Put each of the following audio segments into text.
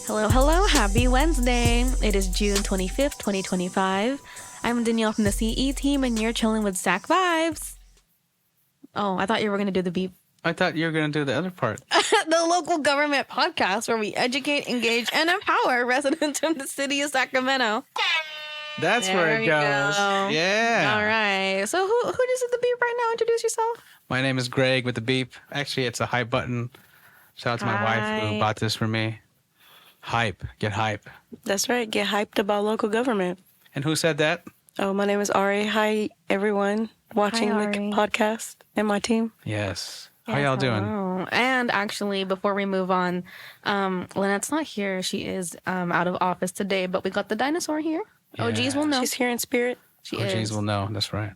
Hello, happy Wednesday. It is June 25th, 2025. I'm Danielle from the CE team, and you're chilling with SacVibes. Oh, I thought you were going to do the beep. I thought you were going to do the other part. The local government podcast where we educate, engage, and empower residents from the city of Sacramento. That's where it goes. Yeah. All right. So who does the beep right now? Introduce yourself. My name is Greg with the beep. Actually, it's a hype button. Shout out to my wife who bought this for me. Hype. Get hype. That's right. Get hyped about local government. And who said that? Oh, my name is Ari. Hi, everyone watching the podcast and my team. Yes. How y'all doing? And actually, before we move on, Lynette's not here. She is out of office today, but we got the dinosaur here. Yeah. OGs will know. She's here in spirit. OGs will know. That's right.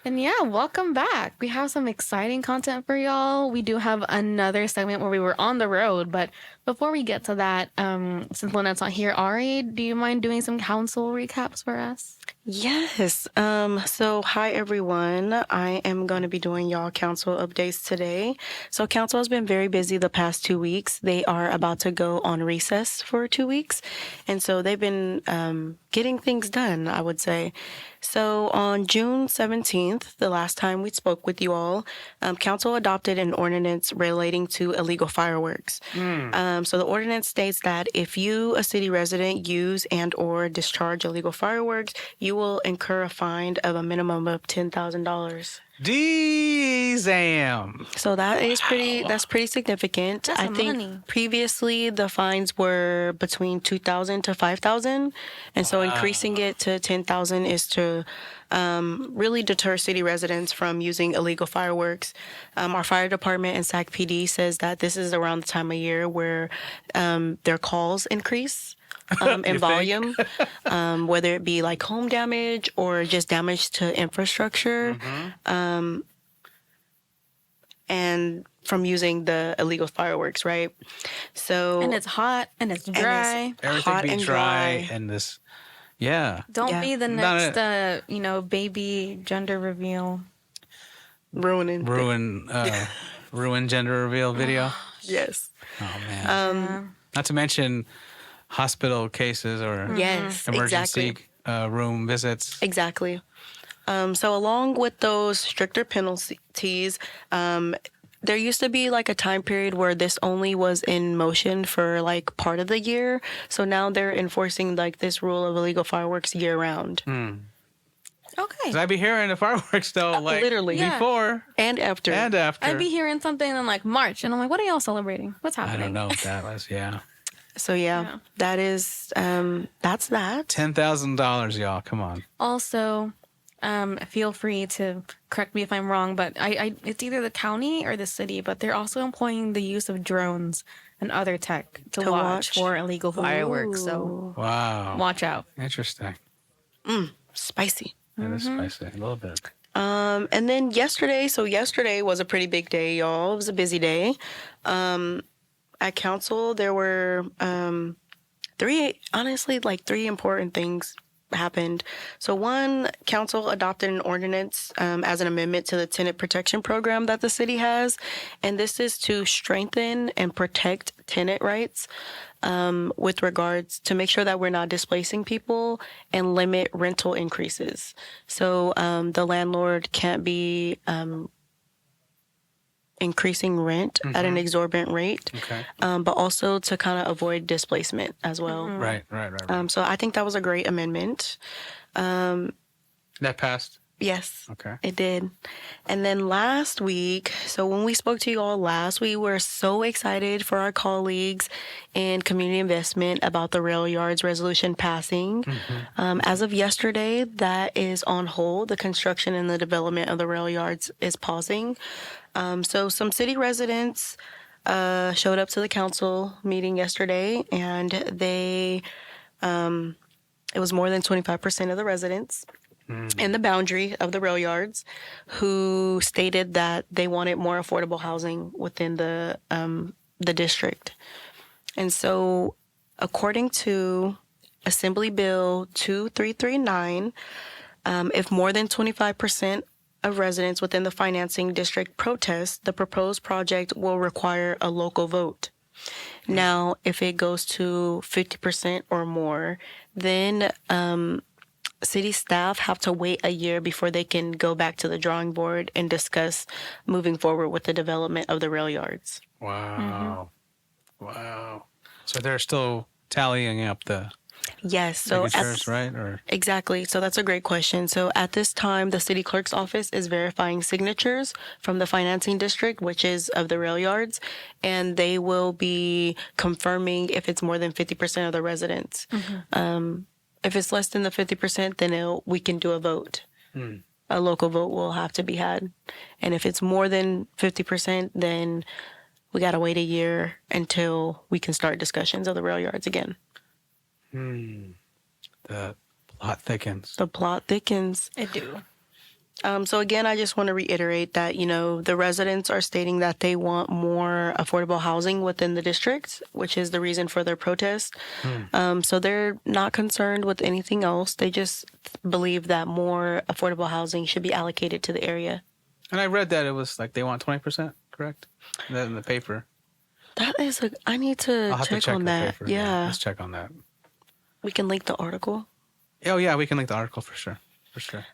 And yeah, welcome back. We have some exciting content for y'all. We do have another segment where we were on the road, but before we get to that, since Lynette's not here, Ari, do you mind doing some council recaps for us? Yes. So hi, everyone. I am going to be doing y'all council updates today. So council has been very busy the past 2 weeks. They are about to go on recess for 2 weeks. And so they've been getting things done, I would say. So on June 17th, the last time we spoke with you all, council adopted an ordinance relating to illegal fireworks. So the ordinance states that if you, a city resident, use and or discharge illegal fireworks, you will incur a fine of a minimum of $10,000. Damn. So that is pretty significant. That's I think money. Previously the fines were between $2,000 to $5,000, and so increasing it to $10,000 is to really deter city residents from using illegal fireworks. Our fire department and SAC PD says that this is around the time of year where their calls increase. In volume, whether it be like home damage or just damage to infrastructure, and from using the illegal fireworks, right? So And it's hot and it's dry. Everything hot be and dry and this. Yeah. Don't be the next, baby gender reveal. ruin gender reveal video. Yes. Oh man. Not to mention hospital cases or Yes, emergency exactly. room visits. Exactly. So along with those stricter penalties, there used to be like a time period where this only was in motion for like part of the year. So now they're enforcing like this rule of illegal fireworks year round. Okay. 'Cause I be hearing the fireworks though, like literally. before And after. I'd be hearing something in like March, and I'm like, what are y'all celebrating? What's happening? I don't know what that was. Yeah. So yeah, that is, that's that. $10,000, y'all. Come on. Also, feel free to correct me if I'm wrong, but it's either the county or the city, but they're also employing the use of drones and other tech to watch for illegal fireworks. So Wow. watch out. Interesting. Spicy. That is spicy. A little bit. And then yesterday was a pretty big day, y'all. It was a busy day. At council, there were three important things happened. So one, council adopted an ordinance as an amendment to the tenant protection program that the city has. And this is to strengthen and protect tenant rights with regards to make sure that we're not displacing people and limit rental increases. So the landlord can't be increasing rent at an exorbitant rate, but also to kind of avoid displacement as well. Right. So I think that was a great amendment. That passed? Yes. Okay. It did. And then last week, so when we spoke to you all last, we were so excited for our colleagues in community investment about the Railyards resolution passing. As of yesterday, that is on hold. The construction and the development of the Railyards is pausing. So some city residents showed up to the council meeting yesterday, and it was more than 25% of the residents in the boundary of the Railyards who stated that they wanted more affordable housing within the district. And so according to Assembly Bill 2339, If more than 25% of residents within the financing district protest, the proposed project will require a local vote. Now, if it goes to 50% or more, then city staff have to wait a year before they can go back to the drawing board and discuss moving forward with the development of the rail yards. Wow. Wow. So they're still tallying up the Yes. So signatures, right? Or exactly. So that's a great question. So at this time, the city clerk's office is verifying signatures from the financing district, which is of the rail yards, and they will be confirming if it's more than 50% of the residents. If it's less than the 50%, then we can do a vote. A local vote will have to be had. And if it's more than 50%, then we got to wait a year until we can start discussions of the rail yards again. the plot thickens. The plot thickens. I do. So again, I just want to reiterate that, the residents are stating that they want more affordable housing within the district, which is the reason for their protest. So they're not concerned with anything else. They just believe that more affordable housing should be allocated to the area. And I read that it was like they want 20%, correct? That in the paper. That is I need to I'll have check to check on the that. paper. Yeah. Let's check on that. We can link the article. Oh, yeah, we can link the article for sure. For sure.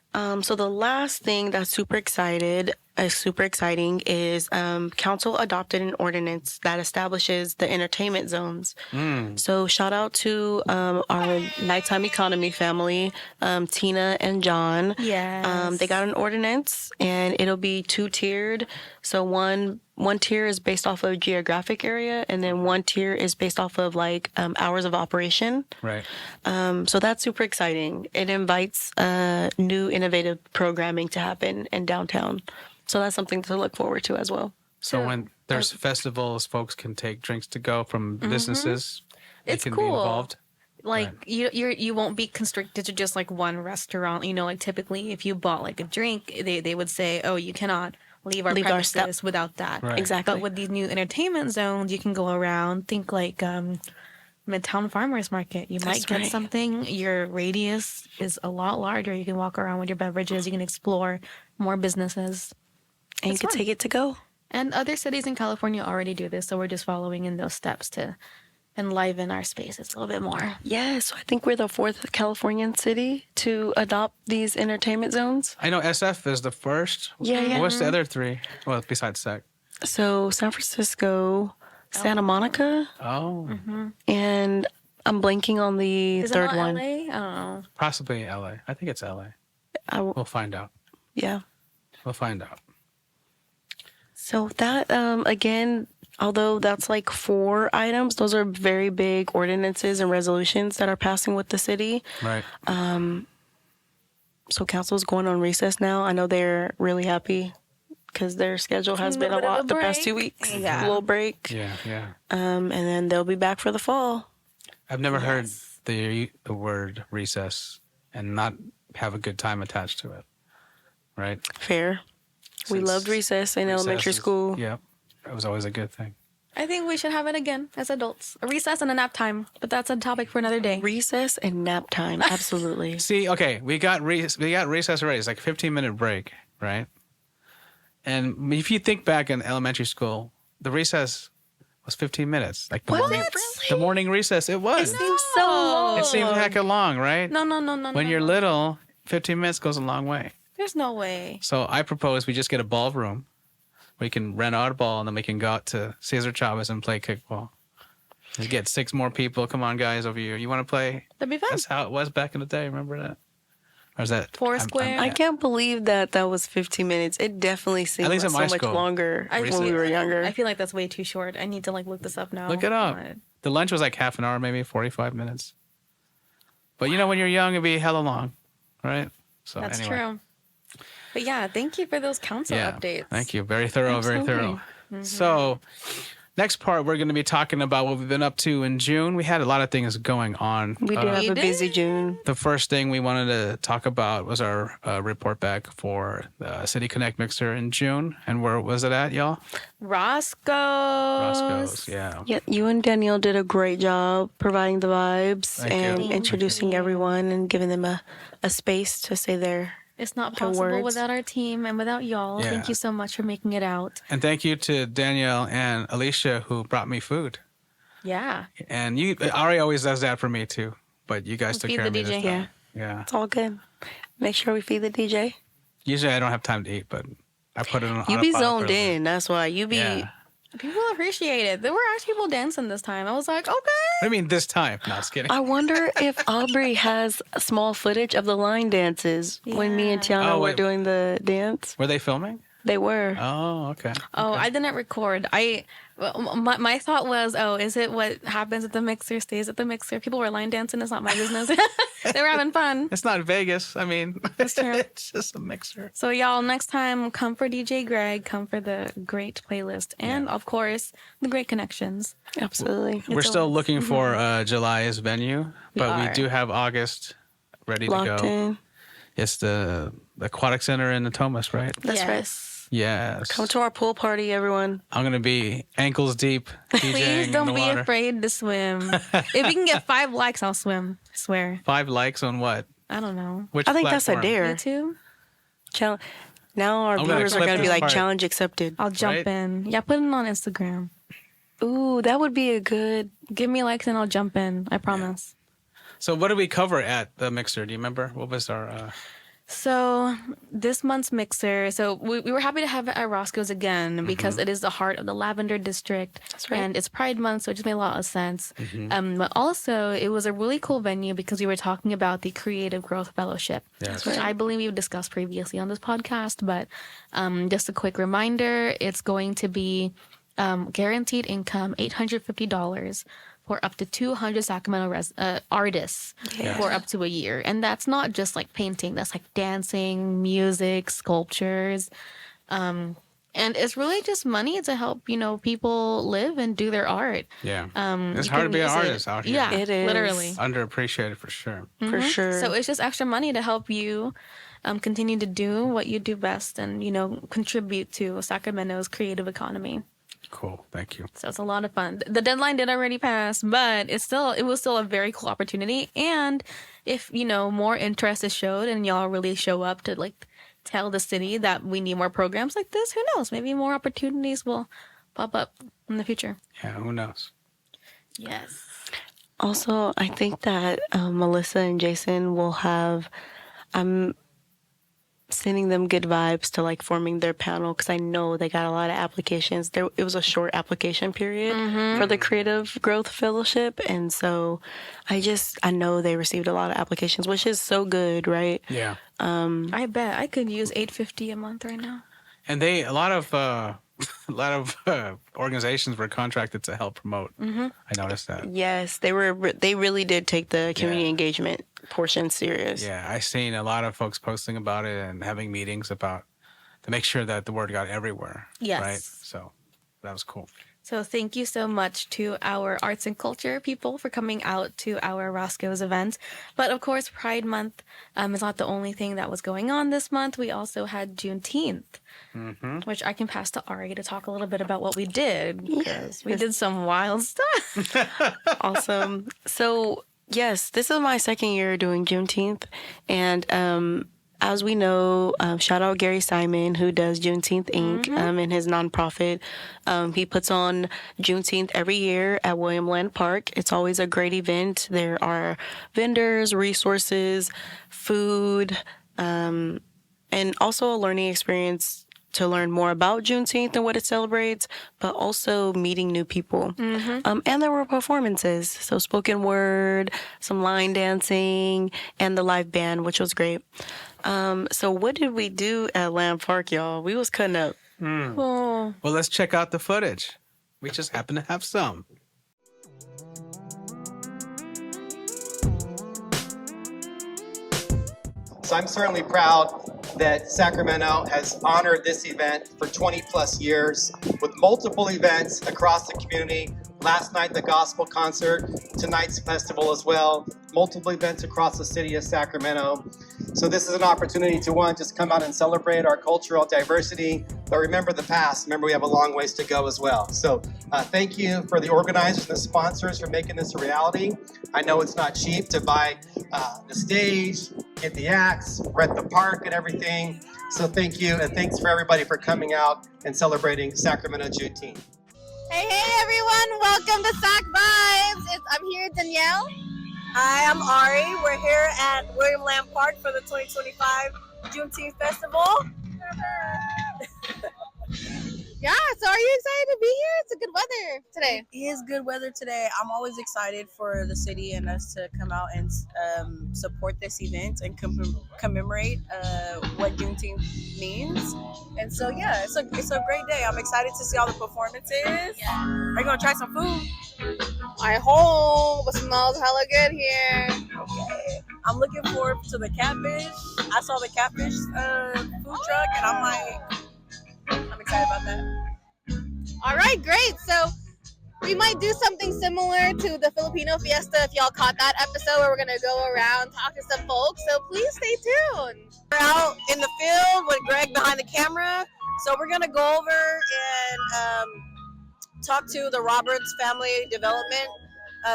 So the last thing that's super exciting is council adopted an ordinance that establishes the entertainment zones. So shout out to our nighttime economy family, Tina and John. Yes. They got an ordinance, and it'll be 2-tiered. So one tier is based off of geographic area, and then one tier is based off of hours of operation. Right. So that's super exciting. It invites new innovative programming to happen in downtown. So that's something to look forward to as well. So when there's festivals, folks can take drinks to go from businesses. They It's can cool. be involved. Like you won't be constricted to just like one restaurant. Like typically if you bought like a drink, they would say, oh, you cannot leave our premises without that. Right. Exactly. But with these new entertainment zones, you can go around. Think like Midtown Farmers Market. You might get something. Your radius is a lot larger. You can walk around with your beverages. You can explore more businesses. And you can take it to go. And other cities in California already do this, so we're just following in those steps to enliven our spaces a little bit more. Yes, so I think we're the 4th Californian city to adopt these entertainment zones. I know SF is the first. Yeah. What's the other three? Well, besides SAC. So San Francisco, Santa Monica, and I'm blanking on the Is third it not one. LA? I don't know. Possibly LA. I think it's LA. We'll find out. Yeah. We'll find out. So that, again, although that's like 4 items, those are very big ordinances and resolutions that are passing with the city. Right. So council's going on recess now. I know they're really happy because their schedule has been a lot the past 2 weeks. Yeah. A little break. Yeah. And then they'll be back for the fall. I've never heard the word recess and not have a good time attached to it. Right? Fair. We Since loved recess in elementary recess is- school. Yep. That was always a good thing. I think we should have it again as adults. A recess and a nap time, but that's a topic for another day. Recess and nap time. Absolutely. See, okay, we got recess already. It's like a 15-minute break, right? And if you think back in elementary school, the recess was 15 minutes. Like the morning recess, it was. It seems so long. It seems hecka long, right? No. When you're little, 15 minutes goes a long way. There's no way. So I propose we just get a ballroom. We can rent out a ball, and then we can go out to Cesar Chavez and play kickball. We get 6 more people. Come on, guys, over here. You want to play? That'd be fun. That's how it was back in the day. Remember that? Or is that Foursquare? I can't believe that was 15 minutes. It definitely seemed At least like in my so much school. longer when we were younger. I feel like that's way too short. I need to look this up now. Look it up. The lunch was like half an hour, maybe 45 minutes. But when you're young, it'd be hella long, right? So That's anyway. true. But yeah, thank you for those council updates. Thank you. Very thorough, very thorough. So Next part, we're going to be talking about what we've been up to in June. We had a lot of things going on. We did have a busy June. The first thing we wanted to talk about was our report back for the City Connect mixer in June. And where was it at, y'all? Roscoe's, yeah. Yeah, you and Danielle did a great job providing the vibes and introducing everyone and giving them a space to say their It's not possible words. without our team and without y'all. Yeah. Thank you so much for making it out. And thank you to Danielle and Alicia who brought me food. Yeah. And Ari always does that for me too. But you guys took Feed care of the me this DJ. time. Yeah. It's all good. Make sure we feed the DJ. Usually I don't have time to eat, but I put it on. You on be a pot zoned for a in. That's why you be. Yeah. People appreciate it. There were actually people dancing this time. I was like, okay. I mean, this time. No, just kidding. I wonder if Aubrey has a small footage of the line dances when me and Tiana were doing the dance. Were they filming? They were. Oh, okay. Oh, I didn't record. My thought was, is it what happens at the mixer stays at the mixer? People were line dancing. It's not my business. They were having fun. It's not Vegas. I mean, That's true. it's just a mixer. So y'all, next time, come for DJ Greg, come for the great playlist, and of course, the great connections. Absolutely. We're still looking for July's venue, but we do have August ready to Locked go. in. It's the Aquatic Center in the Thomas, right? That's right. Yes. Come to our pool party, everyone. I'm gonna be ankles deep DJing Please in don't the be water. afraid to swim. If we can get 5 likes, I'll swim. I swear. 5 likes on what? I don't know. Which I think that's a platform? dare. YouTube? Now our I'm gonna viewers are clip going to be this like, part. challenge accepted. I'll jump Right? in. Yeah, put it on Instagram. Ooh, that would be a good. Give me likes and I'll jump in. I promise. So what did we cover at the mixer? Do you remember? What was our? So this month's mixer, so we were happy to have it at Roscoe's again because it is the heart of the Lavender District. That's right. And it's Pride Month, so it just made a lot of sense. But also, it was a really cool venue because we were talking about the Creative Growth Fellowship, Yes. which I believe we've discussed previously on this podcast. But just a quick reminder, it's going to be guaranteed income, $850 for up to 200 Sacramento artists for up to a year. And that's not just like painting, that's like dancing, music, sculptures. And it's really just money to help, people live and do their art. Yeah. It's You hard to can be an use it. artist out here. Yeah, It is. literally. Underappreciated for sure. For sure. So it's just extra money to help you continue to do what you do best and, contribute to Sacramento's creative economy. Cool. Thank you. So it's a lot of fun. The deadline did already pass, but it was still a very cool opportunity. And if, more interest is showed and y'all really show up to like tell the city that we need more programs like this, who knows? Maybe more opportunities will pop up in the future. Yeah. Who knows? Yes. Also, I think that Melissa and Jason will have. I'm sending them good vibes to like forming their panel because I know they got a lot of applications. It was a short application period for the Creative Growth Fellowship, and so I know they received a lot of applications, which is so good, right? Yeah. I bet I could use $850 a month right now. And a lot of organizations were contracted to help promote. I noticed that. Yes, they really did take the community engagement portion serious. Yeah, I seen a lot of folks posting about it and having meetings to make sure that the word got everywhere. Yes. Right. So that was cool. So thank you so much to our arts and culture people for coming out to our Roscoe's event. But of course, Pride Month is not the only thing that was going on this month. We also had Juneteenth, which I can pass to Ari to talk a little bit about what we did because we did some wild stuff. Awesome. So, yes, this is my second year doing Juneteenth. And as we know, shout out Gary Simon, who does Juneteenth Inc. In his nonprofit. He puts on Juneteenth every year at William Land Park. It's always a great event. There are vendors, resources, food, and also a learning experience to learn more about Juneteenth and what it celebrates, but also meeting new people. And there were performances, so spoken word, some line dancing, and the live band, which was great. So what did we do at Land Park, y'all? We was cutting up. Oh. Well, let's check out the footage. We just happen to have some. So I'm certainly proud that Sacramento has honored this event for 20 plus years with multiple events across the community. Last night, the gospel concert, tonight's festival as well, multiple events across the city of Sacramento. So this is an opportunity to, one, just come out and celebrate our cultural diversity, but remember the past. Remember, we have a long ways to go as well. So thank you for the organizers and the sponsors for making this a reality. I know it's not cheap to buy the stage, get the acts, rent the park and everything. So thank you, and thanks for everybody for coming out and celebrating Sacramento Juneteenth. Hey everyone, welcome to SacVibes. I'm here, Danielle. Hi, I'm Ari. We're here at William Lamb Park for the 2025 Juneteenth Festival. Yeah, so are you excited to be here? It's a good weather today. It is good weather today. I'm always excited for the city and us to come out and support this event and commemorate what Juneteenth means. And so, yeah, it's a great day. I'm excited to see all the performances. Yeah. Are you going to try some food? I hope it smells hella good here. Okay. I'm looking forward to the catfish. I saw the catfish food truck and I'm excited about that. All right, great. So we might do something similar to the Filipino Fiesta if y'all caught that episode where we're going to go around, talk to some folks. So please stay tuned. We're out in the field with Greg behind the camera. So we're going to go over and talk to the Roberts Family Development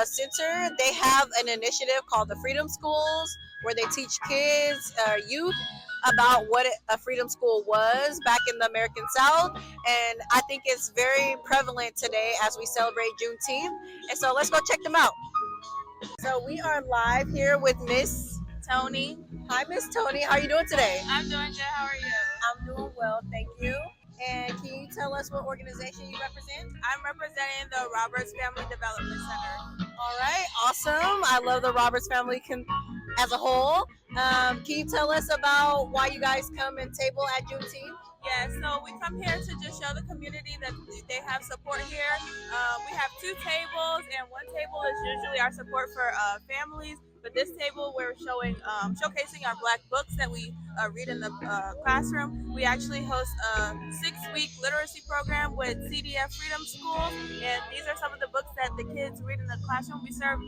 Center. They have an initiative called the Freedom Schools where they teach kids, youth, about what a freedom school was back in the American South. And I think it's very prevalent today as we celebrate Juneteenth. And so let's go check them out. So we are live here with Miss Tony. Hi, Miss Tony. How are you doing today? I'm doing good. How are you? I'm doing well, thank you. And can you tell us what organization you represent? I'm representing the Roberts Family Development Center. All right, awesome. I love the Roberts family as a whole. Can you tell us about why you guys come and table at Juneteenth? Yeah, so we come here to just show the community that they have support here. We have two tables, and one table is usually our support for families. But this table, we're showcasing our Black books that we read in the classroom. We actually host a 6-week literacy program with CDF Freedom School, and these are some of the books that the kids read in the classroom. We serve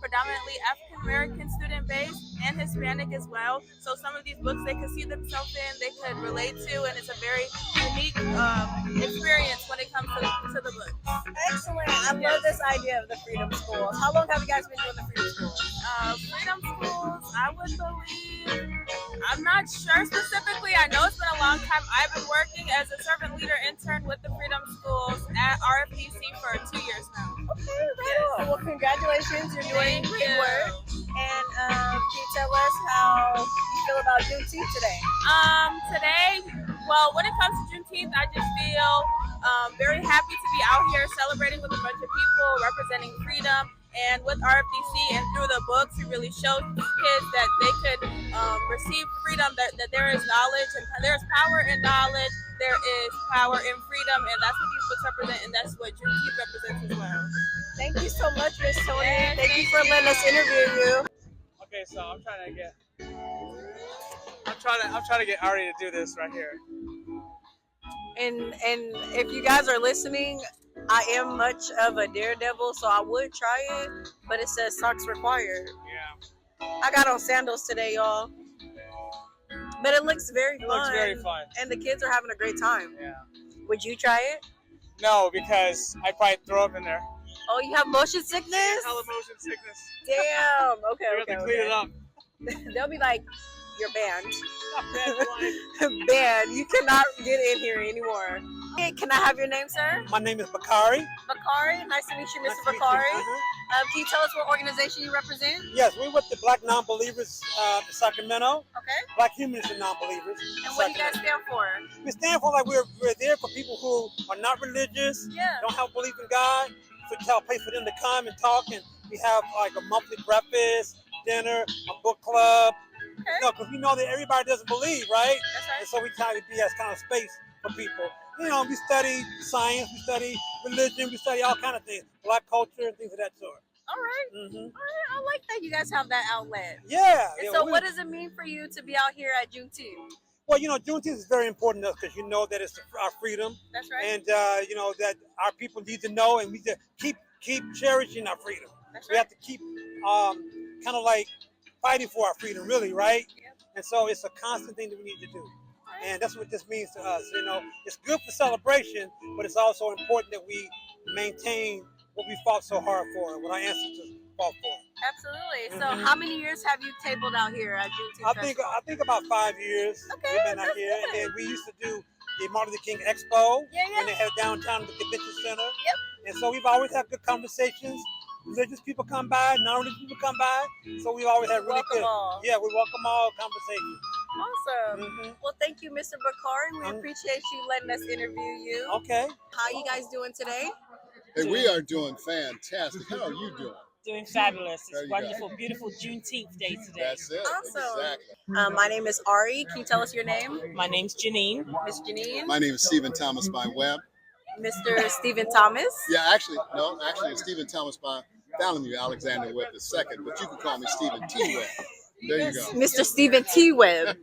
predominantly African American student base and Hispanic as well. So some of these books they could see themselves in, they could relate to, and it's a very unique experience when it comes to the books. Excellent. I love this idea of the Freedom Schools. How long have you guys been doing the Freedom Schools? Freedom Schools, I would believe, I'm not sure specifically. I know it's been a long time. I've been working as a servant leader intern with the Freedom Schools at RFDC for 2 years now. Okay, right on. Well, congratulations. You're doing great work. And can you tell us how you feel about Juneteenth today? Well, when it comes to Juneteenth, I just feel very happy to be out here celebrating with a bunch of people, representing freedom. And with RFDC and through the books, we really showed kids that they could receive freedom, that there is knowledge and there is power in knowledge, there is power in freedom, and that's what these books represent, and that's what Juneteenth represents as well. Thank you so much, Miss Tony. Yeah, thank you for letting us interview you. Okay, so I'm trying to get Ari to do this right here. And if you guys are listening, I am much of a daredevil, so I would try it, but it says socks required. Yeah. I got on sandals today, y'all. But it looks very fun. It looks very fun. And the kids are having a great time. Yeah. Would you try it? No, because I probably throw up in there. Oh, you have motion sickness? Hella motion sickness. Damn. Okay, We have to clean it up. They'll be like, you're banned. Banned. You cannot get in here anymore. Hey, can I have your name, sir? My name is Bakari. Bakari. Nice to meet you, Mr. Nice to meet you. Bakari. Uh-huh. Can you tell us what organization you represent? Yes, we're with the Black Non-Believers in Sacramento. Okay. Black Humanists and Non-Believers. And what do you guys stand for? We stand for we're there for people who are not religious, Yeah. don't have belief in God. So we have a place for them to come and talk, and we have like a monthly breakfast, dinner, a book club. Okay. You know, because we know that everybody doesn't believe, right? That's right. And so we try to be that kind of space for people. You know, we study science, we study religion, we study all kind of things, Black culture and things of that sort. All right. Mm-hmm. All right. I like that you guys have that outlet. Yeah. And yeah, so, what does it mean for you to be out here at Juneteenth? Well, Juneteenth is very important to us because that it's our freedom, That's right. and that our people need to know, and we need to keep cherishing our freedom. That's We have to keep kind of like fighting for our freedom, really, right? Yep. And so it's a constant thing that we need to do, and that's what this means to us. It's good for celebration, but it's also important that we maintain what we fought so hard for, what our ancestors fought for. Absolutely. So, how many years have you tabled out here at Juneteenth Festival? I think about 5 years Okay, we've been out that's here, good. and then we used to do the Martin Luther King Expo Yeah, yeah. when they had it downtown at the convention center. Yep. And so we've always had good conversations. Religious people come by, non-religious people come by, so we've always had really Welcome good. all. Yeah, we welcome all conversations. Awesome. Mhm. Well, thank you, Mr. Bakari. We appreciate you letting us interview you. Okay. How you guys doing today? Hey, we are doing fantastic. How are you doing? Doing fabulous. There It's you go. wonderful, beautiful Juneteenth day today. That's it. Awesome. Exactly. My name is Ari. Can you tell us your name? My name's Janine. Miss Janine? My name is Stephen Thomas by Webb. Mr. Stephen Thomas? Yeah, actually, it's Stephen Thomas by Thalamu Alexander Webb II, but you can call me Stephen T. Webb. There you go. Mr. Stephen T. Webb.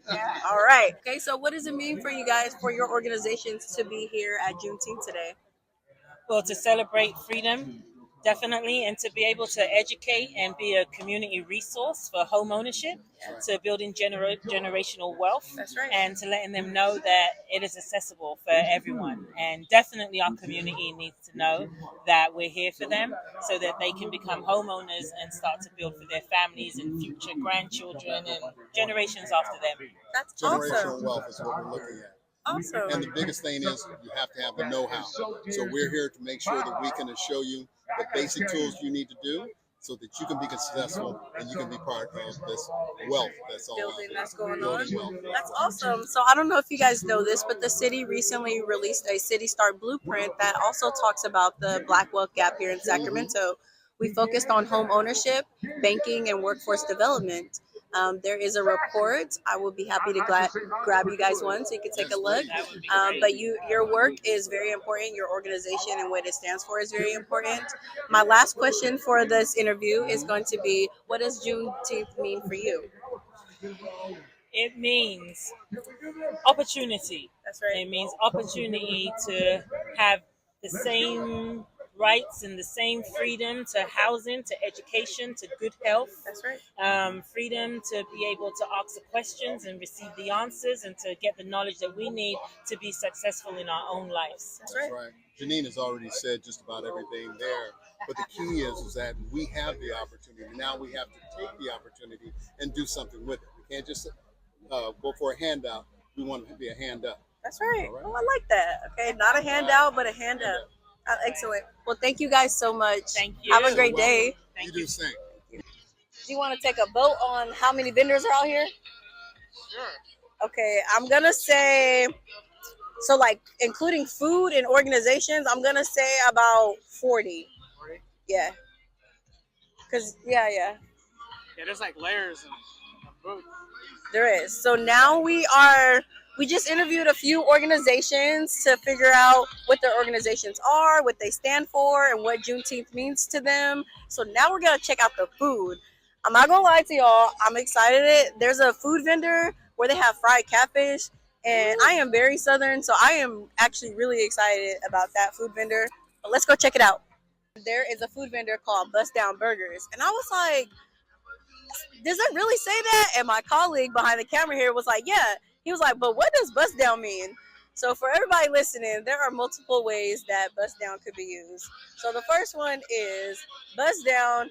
All right. Okay, so what does it mean for you guys, for your organizations, to be here at Juneteenth today? Well, to celebrate freedom, definitely, and to be able to educate and be a community resource for home ownership, to building generational wealth, That's right. and to letting them know that it is accessible for everyone. And definitely our community needs to know that we're here for them so that they can become homeowners and start to build for their families and future grandchildren and generations after them. That's Generational awesome. wealth is what we're looking at. Awesome. And the biggest thing is you have to have the know-how. So we're here to make sure that we can show you the basic tools you need to do so that you can be successful and you can be part of this wealth that's all out Building there. that's going on. Building wealth. That's awesome. So I don't know if you guys know this, but the city recently released a City Start blueprint that also talks about the Black wealth gap here in Sacramento. We focused on home ownership, banking, and workforce development. There is a report. I will be happy to grab you guys one so you can take a look. But your work is very important. Your organization and what it stands for is very important. My last question for this interview is going to be, what does Juneteenth mean for you? It means opportunity. That's right. It means opportunity to have the same rights and the same freedom to housing, to education, to good health. That's right. Freedom to be able to ask the questions and receive the answers and to get the knowledge that we need to be successful in our own lives. That's right. That's right. Janine has already said just about everything there. But the key is that we have the opportunity. Now we have to take the opportunity and do something with it. We can't just go for a handout. We want it to be a hand up. That's right. All right. Oh, I like that. Okay, not a handout, but a hand up. Excellent. Well, thank you guys so much. Thank you. Have a great day. You do the same. Do you want to take a vote on how many vendors are out here? Sure. Okay, I'm going to say, so like including food and organizations, I'm going to say about 40. 40? Yeah. Because, yeah. Yeah, there's like layers of food. There is. So now we just interviewed a few organizations to figure out what their organizations are, what they stand for, and what Juneteenth means to them. So now we're going to check out the food. I'm not going to lie to y'all. I'm excited. There's a food vendor where they have fried catfish, and I am very Southern, so I am actually really excited about that food vendor. But let's go check it out. There is a food vendor called Bust Down Burgers, and I was like, does it really say that? And my colleague behind the camera here was like, yeah. He was like, but what does bust down mean? So for everybody listening, there are multiple ways that bust down could be used. So the first one is bust down.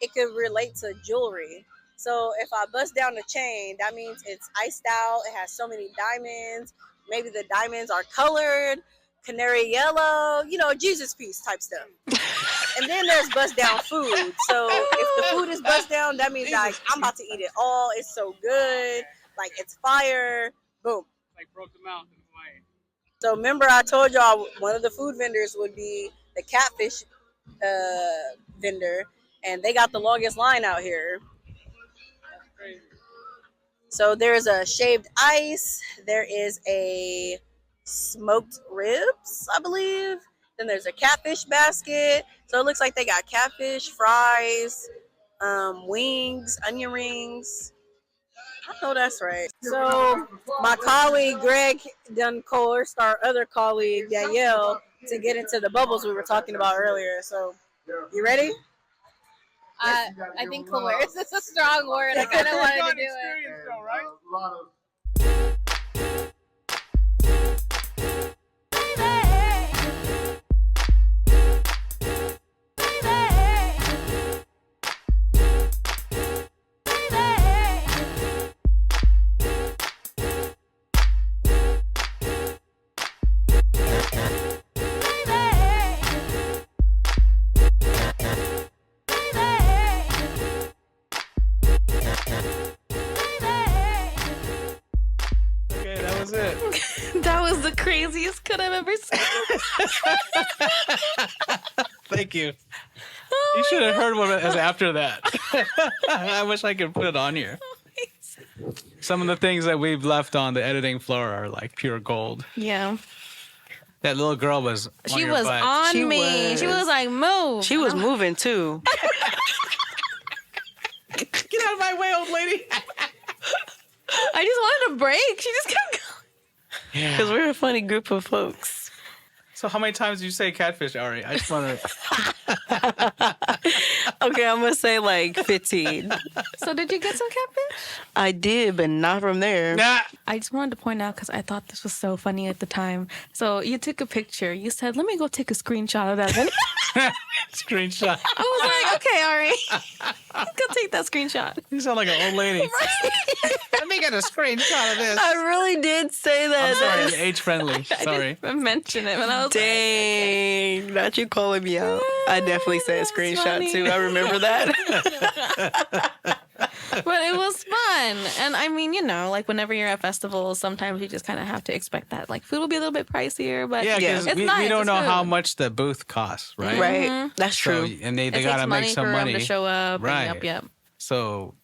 It could relate to jewelry. So if I bust down the chain, that means it's iced out. It has so many diamonds. Maybe the diamonds are colored, canary yellow, Jesus piece type stuff. And then there's bust down food. So if the food is bust down, that means like I'm about to eat it all. It's so good. Like it's fire. Boom. Like broke the mountain in Hawaii. So remember I told y'all one of the food vendors would be the catfish vendor, and they got the longest line out here. That's crazy. So there's a shaved ice. There is a smoked ribs, I believe. Then there's a catfish basket. So it looks like they got catfish, fries, wings, onion rings. I know that's right. So my colleague Greg done coerced our other colleague Danielle to get into the bubbles we were talking about earlier. So you ready? I think coerce is a strong word. I kind of wanted to do it. Okay, that was it. That was the craziest cut I've ever seen. Thank you. You should have heard what it was after that. I wish I could put it on here. Some of the things that we've left on the editing floor are like pure gold. Yeah. That little girl was on She your was butt. on She me. was. She was like, move. She was moving too. Get out of my way, old lady. I just wanted a break. She just kept going. Yeah. Because we're a funny group of folks. So how many times do you say catfish, Ari? I just want to... Okay, I'm going to say like 15. So did you get some catfish? I did, but not from there. Nah. I just wanted to point out because I thought this was so funny at the time. So you took a picture. You said, let me go take a screenshot of that. Screenshot. I was like, okay, Ari. Go take that screenshot. You sound like an old lady. Let me get a screenshot of this. I really did say that. I'm sorry, I'm age friendly. Sorry. I didn't mention it, but I was Dang, not you calling me out. I definitely said that's screenshot funny. too. I remember that. but it was fun. And I mean, you know, like whenever you're at festivals, sometimes you just kind of have to expect that. Like food will be a little bit pricier, but Yeah, because it's we nice. don't It's know how food. much the booth costs, right? Right. That's So, true. and they It got to takes make some for money. them to show up. Right. And yep. So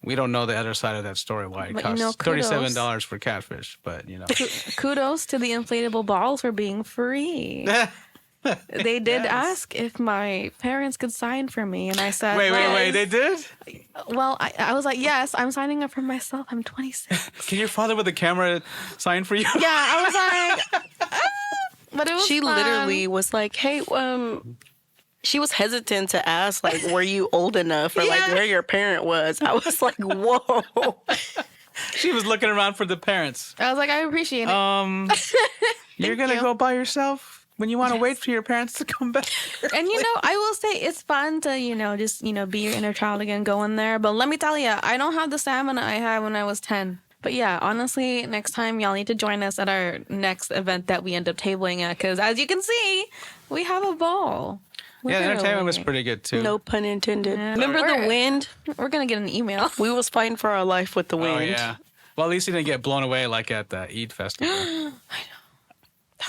we don't know the other side of that story, why it But, you costs know, kudos. $37 for catfish. But, you know. Kudos to the inflatable balls for being free. They did ask if my parents could sign for me, and I said, Wait, yes. they did? Well, I was like, yes, I'm signing up for myself. I'm 26. Can your father with the camera sign for you? Yeah, I was like, but it was She fun. literally was like, hey, she was hesitant to ask, like, were you old enough or like Yeah. where your parent was. I was like, whoa. She was looking around for the parents. I was like, I appreciate it. You're going to you. go by yourself when you want to wait for your parents to come back? And you know, I will say it's fun to, you know, just, you know, be your inner child again, go in there. But let me tell you, I don't have the stamina I had when I was 10. But yeah, honestly, next time y'all need to join us at our next event that we end up tabling at. Because as you can see, we have a ball. Yeah, the entertainment was Literally. pretty good too. No pun intended. Yeah. Remember the We're- wind? We're going to get an email. We was fighting for our life with the wind. Oh, yeah. Well, at least you didn't get blown away like at the Eid Festival. I know.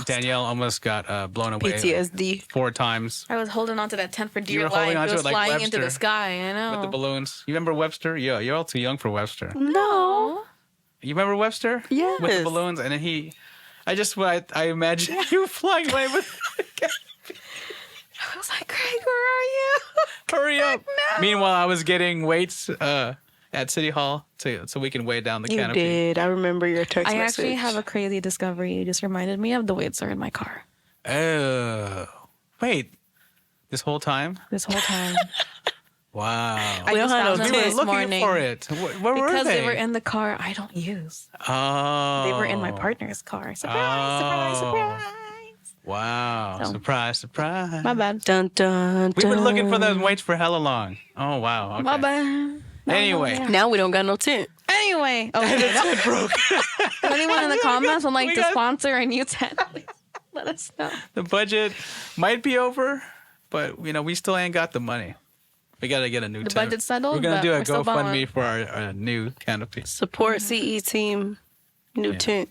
Danielle almost got blown away PTSD. 4 times I was holding on to that tent for You dear were holding life. onto It was it like flying into the Webster sky. I know. with the balloons. You remember Webster? Yeah, you're all too young for Webster. No. You remember Webster? Yes. With the balloons, and then I imagine you flying away with. I was like, Greg, where are you? Hurry up! No. Meanwhile, I was getting weights at City Hall so we can weigh down the You canopy. did. I remember your text I message. actually have a crazy discovery. You just reminded me of. The weights are in my car Oh, wait! This whole time? this whole time. Wow! I We just don't have found no them we were this looking morning for it. Where were because they? they were in the car I don't use. Oh, They were in my partner's car. Surprise! Surprise! Oh. Surprise! Wow! So- Surprise! Surprise! My bad. Dun, dun, We've been looking for dun. those weights for hella long. Oh wow! Okay. My bad. Anyway. Now we don't got no tent. Anyway, okay. It broke. If anyone in the comments would like We to got- sponsor a new tent, please let us know. The budget might be over, but we still ain't got the money. We got to get a new The tent. budget's settled, We're gonna but do a we're still balling. GoFundMe for our new canopy. Support CE team. New Yeah. tent.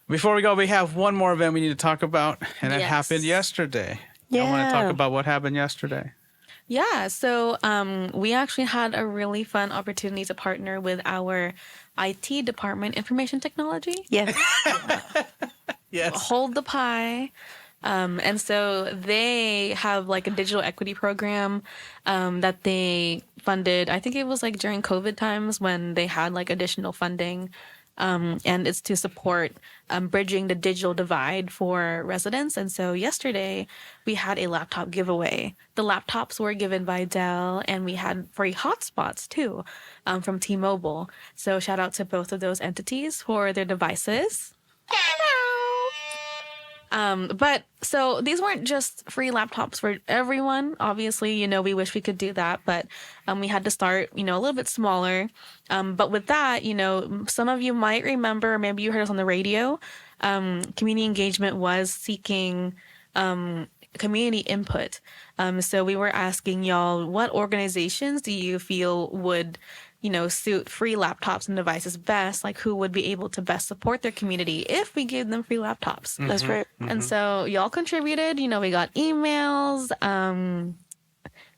Before we go, we have one more event we need to talk about, and it Yes. happened yesterday. I want to Yeah. talk about what happened yesterday. Yeah, so we actually had a really fun opportunity to partner with our IT department, information technology. Yes. Yes. Hold the pie. And so they have like a digital equity program that they funded. I think it was like during COVID times when they had like additional funding. And it's to support bridging the digital divide for residents. And so yesterday we had a laptop giveaway. The laptops were given by Dell, and we had free hotspots too from T-Mobile. So shout out to both of those entities for their devices. But so these weren't just free laptops for everyone. Obviously, you know, we wish we could do that, but we had to start, you know, a little bit smaller. But with that, you know, some of you might remember, maybe you heard us on the radio, community engagement was seeking community input. So we were asking y'all, what organizations do you feel would, you know, suit free laptops and devices best? Like, who would be able to best support their community if we gave them free laptops? That's right. And so y'all contributed. You know, we got emails.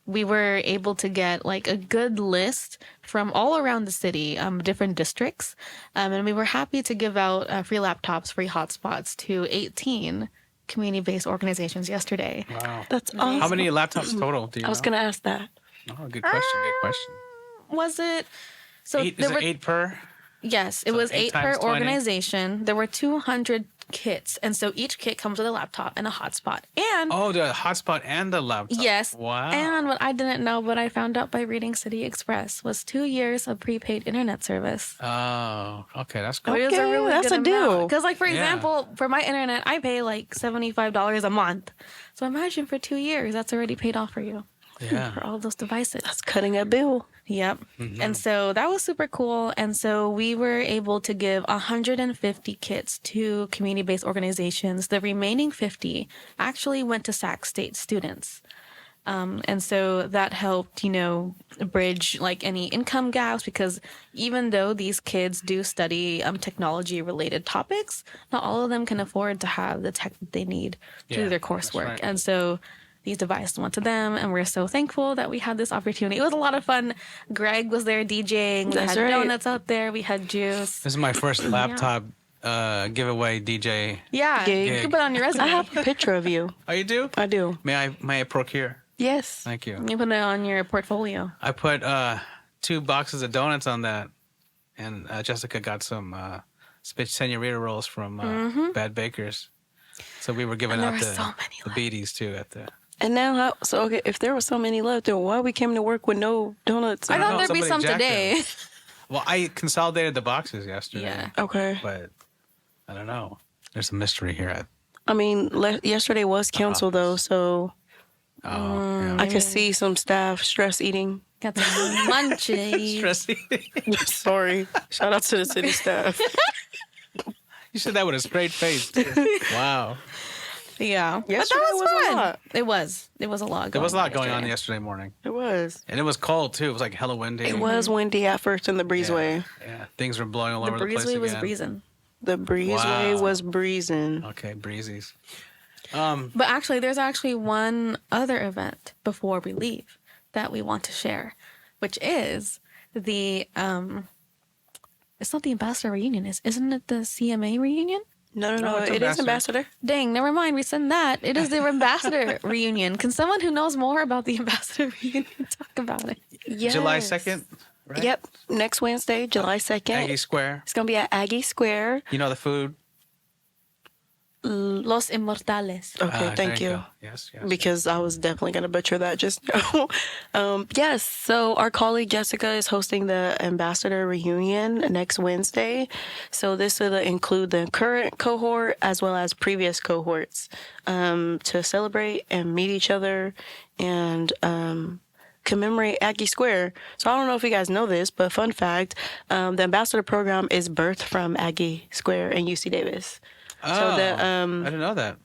We were able to get like a good list from all around the city, different districts. And we were happy to give out free laptops, free hotspots to 18 community-based organizations yesterday. Wow. That's awesome. How many laptops total do you I was know? going to ask that. Oh, good question. Good question. Was it? So Is there it were 8 per? Yes, it So was 8 8 per times 20? organization. There were 200 kits, and so each kit comes with a laptop and a hotspot. And Oh, the hotspot and the laptop. yes, Wow. and what I didn't know, but I found out by reading City Express, was 2 years of prepaid internet service. Oh, okay. That's cool. It was a really that's good a deal. Because, like, for Yeah. example, for my internet, I pay like $75 a month. So imagine for 2 years, that's already paid off for you Yeah. for all those devices. That's cutting a bill. Yep. And so that was super cool. And so we were able to give 150 kits to community-based organizations. The remaining 50 actually went to Sac State students. And so that helped, you know, bridge like any income gaps, because even though these kids do study technology-related topics, not all of them can afford to have the tech that they need to do Yeah, their that's coursework. right. And so these devices went to them, and we're so thankful that we had this opportunity. It was a lot of fun. Greg was there DJing. We That's had right. donuts out there. We had juice. This is my first laptop giveaway DJ. Yeah, Gig. you can put it on your resume. I have a picture of you. Oh, you do? I do. May I procure? Yes. Thank you. You put it on your portfolio. I put 2 boxes of donuts on that, and Jessica got some spitch senorita rolls from Bad Bakers. So we were giving And there out were the, so many the beaties too at the. And now, okay, if there were so many left, then why we came to work with no donuts? I don't thought know, there'd be some somebody today. jacked Well, I consolidated the boxes yesterday. Yeah. Okay. But I don't know. There's a mystery here. I mean, yesterday was canceled though, so Oh, I could see some staff stress eating. Got some munchies. Stressy. Sorry. Shout out to the city staff. You said that with a straight face. Too. Wow. Yeah. But that Yesterday was was a fun. lot. It was. It was a lot. There was a lot going on yesterday. yesterday morning. It was. And it was cold too. It was like hella windy. It was windy at first in the breezeway. Yeah. Things were blowing all The over the place breezeway was again. breezing. The breezeway Wow. was breezing. Okay, breezies. But actually, there's actually one other event before we leave that we want to share, which is the it's not the ambassador reunion, isn't it the CMA reunion? No, it's it is ambassador. ambassador. Dang, never mind. We said that. It is the ambassador reunion. Can someone who knows more about the ambassador reunion talk about it? Yes. July 2nd, right? Yep. Next Wednesday, July 2nd. Aggie Square. It's going to be at Aggie Square. You know the food? Los Inmortales. Okay, there thank you. go. Yes, yes. Because I was definitely going to butcher that just now. Yes, so our colleague Jessica is hosting the ambassador reunion next Wednesday. So this will include the current cohort as well as previous cohorts to celebrate and meet each other and commemorate Aggie Square. So I don't know if you guys know this, but fun fact, the ambassador program is birthed from Aggie Square and UC Davis. Oh, So the I didn't know that.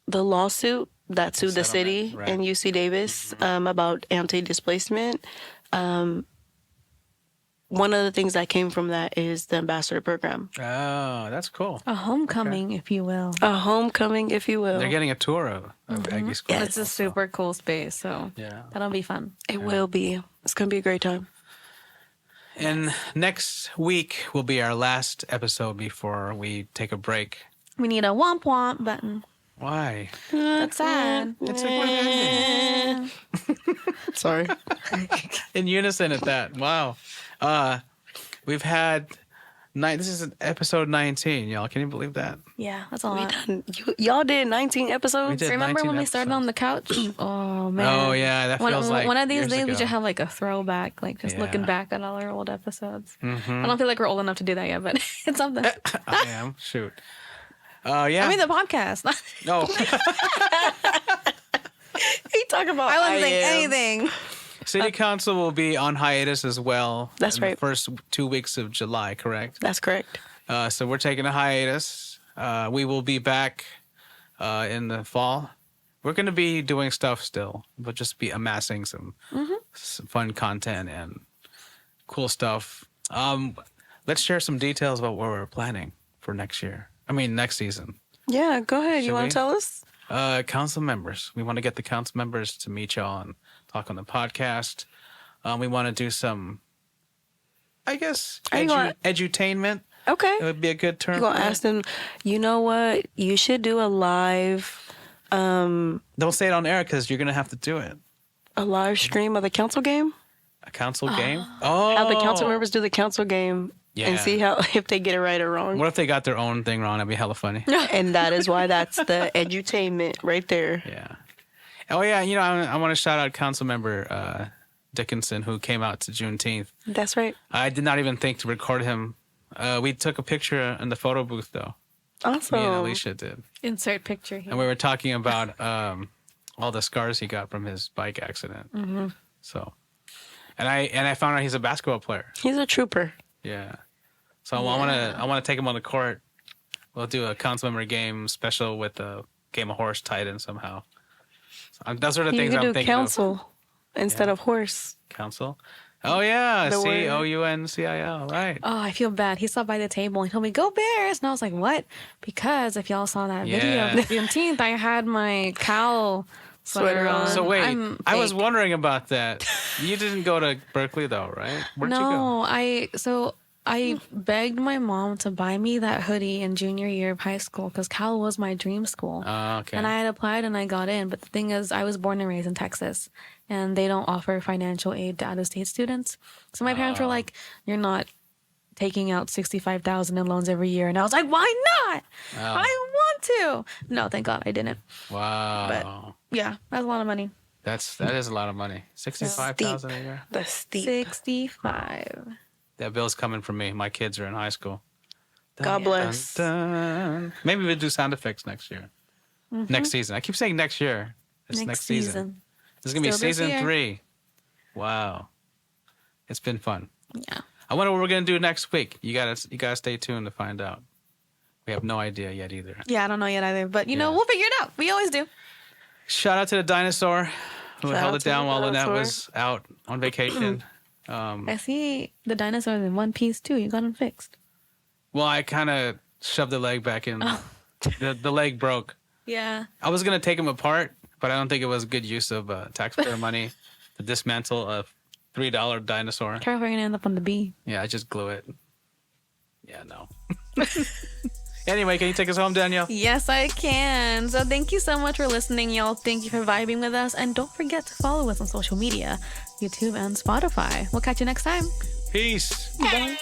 the lawsuit that sued the city Settlement, right. and UC Davis about anti-displacement. One of the things that came from that is the ambassador program, Oh, that's cool. A homecoming, if you will. a homecoming, if you will. They're getting a tour of Aggie Square. It's a super cool space, so Yeah. that'll be fun. It will be. It's gonna be a great time. And next week will be our last episode before we take a break. We need a womp womp button. Why? That's sad. It's a good ending. Sorry. In unison at that. Wow. We've had this is episode 19, y'all. Can you believe that? Yeah, that's a lot. Y'all did 19 episodes? We did Remember 19 when we started on the couch? Oh, man. Oh, yeah. That feels like one of these years days we ago. should have like a throwback, like just looking Yeah. back at all our old episodes. Mhm. I don't feel like we're old enough to do that yet, but it's something. I am. Shoot. Yeah. I mean, the podcast. No. He talking about I wasn't saying anything. City Council will be on hiatus as well. That's in right. The first 2 weeks of July, correct? That's correct. So we're taking a hiatus. We will be back in the fall. We're going to be doing stuff still. We'll just be amassing some fun content and cool stuff. Let's share some details about what we're planning for next year. I mean, next season. Yeah, go ahead. Should You want we? to tell us? Council members. We want to get the council members to meet y'all and talk on the podcast. We want to do some, I guess, edutainment. Okay. It would be a good term. You're going to ask them, you know what? You should do a live, Don't say it on air because you're going to have to do it. a live stream of the council game. A council game? Oh. Have the council members do the council game Yeah. and see how if they get it right or wrong. What if they got their own thing wrong? That'd be hella funny. And that is why that's the edutainment right there. Yeah. Oh, yeah. You know, I want to shout out council member Dickinson, who came out to Juneteenth. That's right. I did not even think to record him. We took a picture in the photo booth, though. Awesome. Me and Alicia did. Insert picture here. And we were talking about all the scars he got from his bike accident. Mm-hmm. So, and I found out he's a basketball player. He's a trooper. Yeah. So I want to take him on the court. We'll do a council member game special with a game of horse tied in somehow. So, those are the You things could I'm do thinking council instead of horse. Council. Oh yeah, The word. COUNCIL. Right. Oh, I feel bad. He stopped by the table and told me, "Go Bears!" And I was like, "What?" Because if y'all saw that video of the Juneteenth, I had my cowl sweater on. So wait, I was fake. wondering about that. You didn't go to Berkeley though, right? Where'd you go? No, I begged my mom to buy me that hoodie in junior year of high school because Cal was my dream school. Oh, okay. And I had applied and I got in. But the thing is, I was born and raised in Texas, and they don't offer financial aid to out-of-state students. So my parents were like, "You're not taking out $65,000 in loans every year." And I was like, "Why not? I want to." No, thank God I didn't. Wow. Yeah, that's a lot of money. That is a lot of money. 65,000 a year. That's steep. 65. That bill's coming from me. My kids are in high school. God bless. Dun. Maybe we'll do sound effects next year. Next season. I keep saying next year. It's next season. This is gonna be Still this season year. 3. Wow. It's been fun. Yeah. I wonder what we're gonna do next week. You gotta stay tuned to find out. We have no idea yet either. Yeah, I don't know yet either. But, you know, Yeah. we'll figure it out. We always do. Shout out to the dinosaur who Shout held out it to down the while Lynette dinosaur. was out on vacation. I see the dinosaurs in one piece, too. You got them fixed. Well, I kind of shoved the leg back in. The leg broke. Yeah. I was going to take him apart, but I don't think it was a good use of taxpayer money to dismantle a $3 dinosaur. Careful, you're going to end up on the bee. Yeah, I just glue it. Yeah, no. Anyway, can you take us home, Danielle? Yes, I can. So thank you so much for listening, y'all. Thank you for vibing with us. And don't forget to follow us on social media, YouTube and Spotify. We'll catch you next time. Peace. Bye.